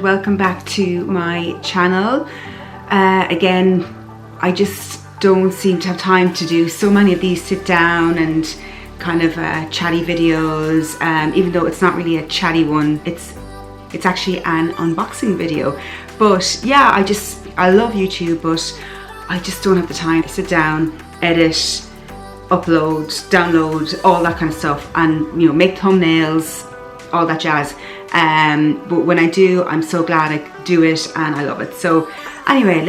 welcome back to my channel. Again, I just don't seem to have time to do so many of these sit down and kind of chatty videos, even though it's not really a chatty one, it's actually an unboxing video. But yeah, I love YouTube, but I just don't have the time to sit down, edit, upload, download, all that kind of stuff, and you know, make thumbnails, all that jazz. But when I do, I'm so glad I do it and I love it. So anyway,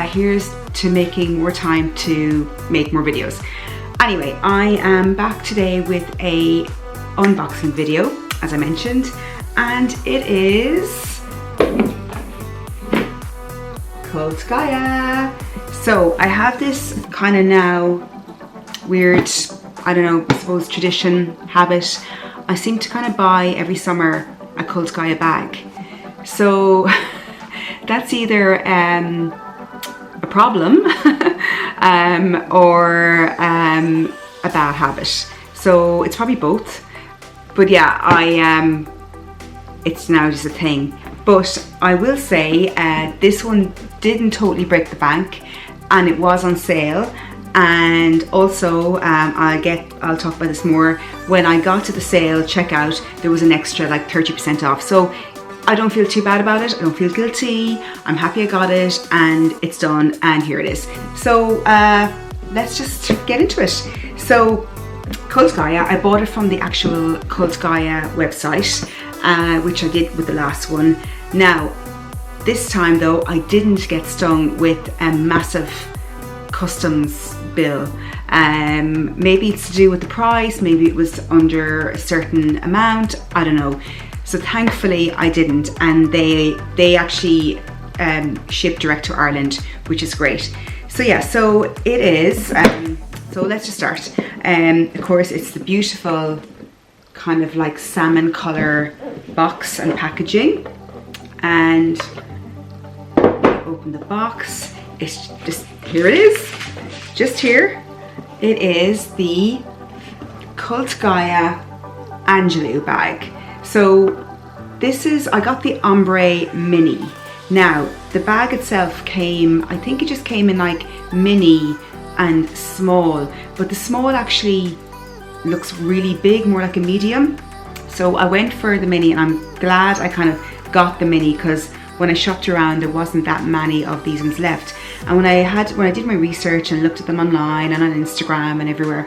here's to making more time to make more videos. Anyway, I am back today with a unboxing video, as I mentioned, and it is Cult Gaia. So I have this kind of now weird, I don't know, I suppose tradition, habit. I seem to kind of buy every summer a Cult Gaia bag. So that's either a problem or a bad habit. So it's probably both. But yeah, it's now just a thing. But I will say this one didn't totally break the bank, and it was on sale. And also I'll talk about this more. When I got to the sale checkout, there was an extra like 30% off. So I don't feel too bad about it. I don't feel guilty. I'm happy I got it and it's done, and here it is. So let's just get into it. So Cult Gaia, I bought it from the actual Cult Gaia website, which I did with the last one. Now, this time though, I didn't get stung with a massive customs bill. Maybe it's to do with the price, maybe it was under a certain amount, I don't know. So thankfully I didn't, and they actually ship direct to Ireland, which is great. So yeah, so it is, so let's just start. Of course, it's the beautiful kind of like salmon color box and packaging, and open the box. It's just, here it is, just here. It is the Cult Gaia Angelou bag. So this is, I got the Ombre mini. Now the bag itself came, I think it just came in like mini and small, but the small actually looks really big, more like a medium. So I went for the mini, and I'm glad I kind of got the mini, because when I shopped around, there wasn't that many of these ones left. And when I did my research and looked at them online and on Instagram and everywhere,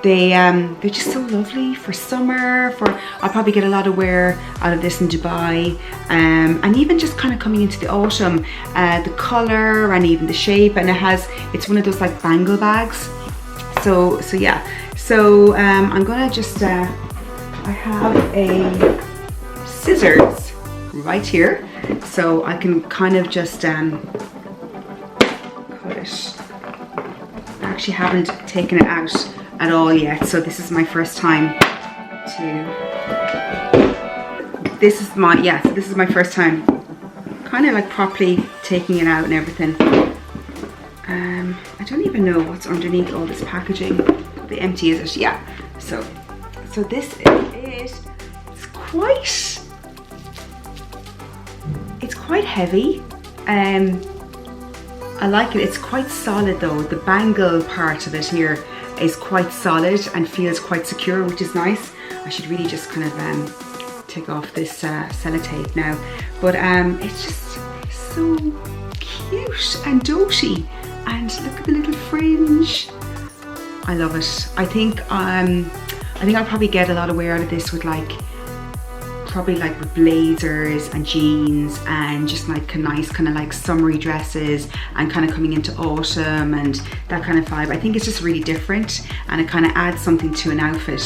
they're just so lovely for summer. I'll probably get a lot of wear out of this in Dubai, and even just kind of coming into the autumn, the color and even the shape, and it's one of those like bangle bags. So yeah. So I'm gonna just I have a scissors right here, so I can kind of just cut it. I actually haven't taken it out at all yet, so this is my first time this is my first time kind of like properly taking it out and everything. I don't even know what's underneath all this packaging. The empty, is it? Yeah. So this is, it's quite heavy. I like it. It's quite solid though. The bangle part of it here is quite solid and feels quite secure, which is nice. I should really just kind of take off this sellotape now. But it's just so cute and doty. And look at the little fringe. I love it. I think I'll probably get a lot of wear out of this with with blazers and jeans, and just like a nice kind of like summery dresses, and kind of coming into autumn and that kind of vibe. I think it's just really different, and it kind of adds something to an outfit.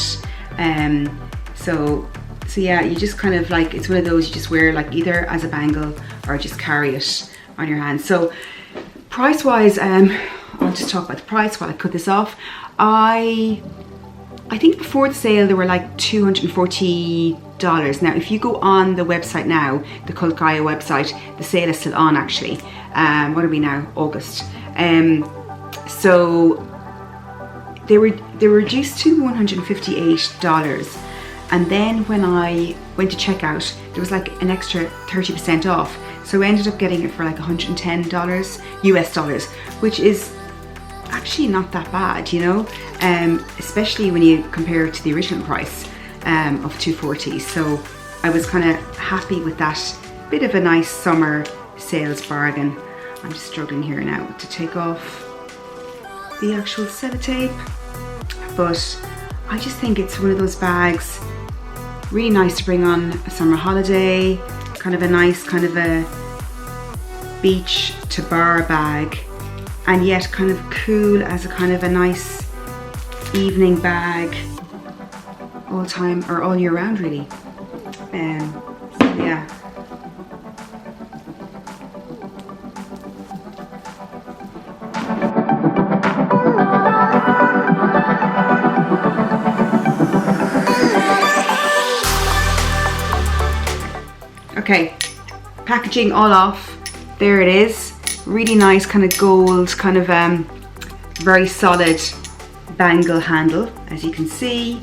So yeah, you just kind of like, it's one of those you just wear like either as a bangle or just carry it on your hand. So price wise, I'll just talk about the price while I cut this off. I think before the sale they were like $240. Now if you go on the website now, the Cult Gaia website, the sale is still on actually. What are we now? August. So they were reduced to $158, and then when I went to check out, there was like an extra 30% off. So I ended up getting it for like $110 US dollars, which is actually not that bad, you know, especially when you compare it to the original price of $240. So I was kind of happy with that. Bit of a nice summer sales bargain. I'm just struggling here now to take off the actual sellotape, but I just think it's one of those bags really nice to bring on a summer holiday, kind of a nice kind of a beach to bar bag, and yet kind of cool as a kind of a nice evening bag all time or all year round really. Yeah. Okay, packaging all off. There it is. Really nice kind of gold, kind of very solid bangle handle, as you can see.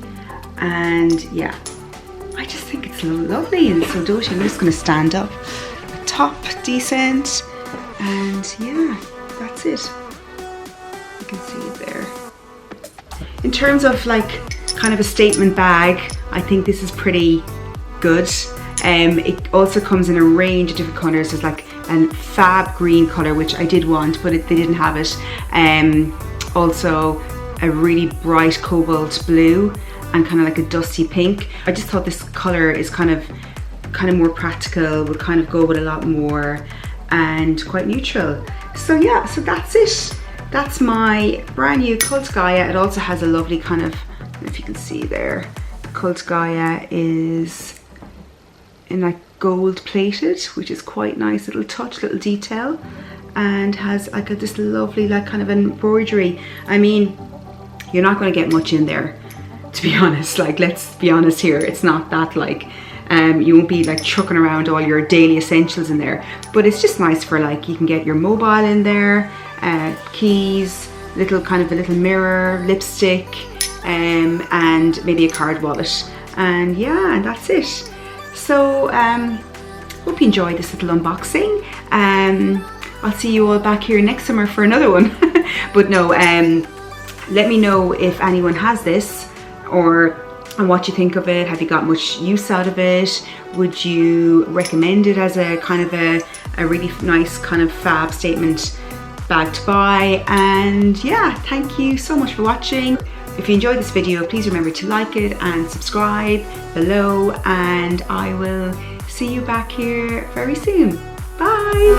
And yeah, I just think it's lovely and so doty. I'm just going to stand up. Top decent, and yeah, that's it. You can see it there. In terms of like kind of a statement bag, I think this is pretty good. It also comes in a range of different colours. There's like a fab green colour, which I did want, but they didn't have it. Also a really bright cobalt blue and kind of like a dusty pink. I just thought this colour is kind of more practical, would kind of go with a lot more, and quite neutral. So yeah, so that's it. That's my brand new Cult Gaia. It also has a lovely kind of, I don't know if you can see there, Cult Gaia is in like gold plated, which is quite nice, little touch, little detail, and has like this lovely like kind of embroidery. I mean, you're not going to get much in there, to be honest. Like, let's be honest here, it's not that like you won't be like chucking around all your daily essentials in there, but it's just nice for like, you can get your mobile in there, keys, little kind of a little mirror, lipstick, and maybe a card wallet, and yeah, and that's it. So hope you enjoyed this little unboxing. I'll see you all back here next summer for another one. But no, let me know if anyone has this, and what you think of it. Have you got much use out of it? Would you recommend it as a kind of a really nice kind of fab statement bag to buy? And yeah, thank you so much for watching. If you enjoyed this video, please remember to like it and subscribe below, and I will see you back here very soon. Bye!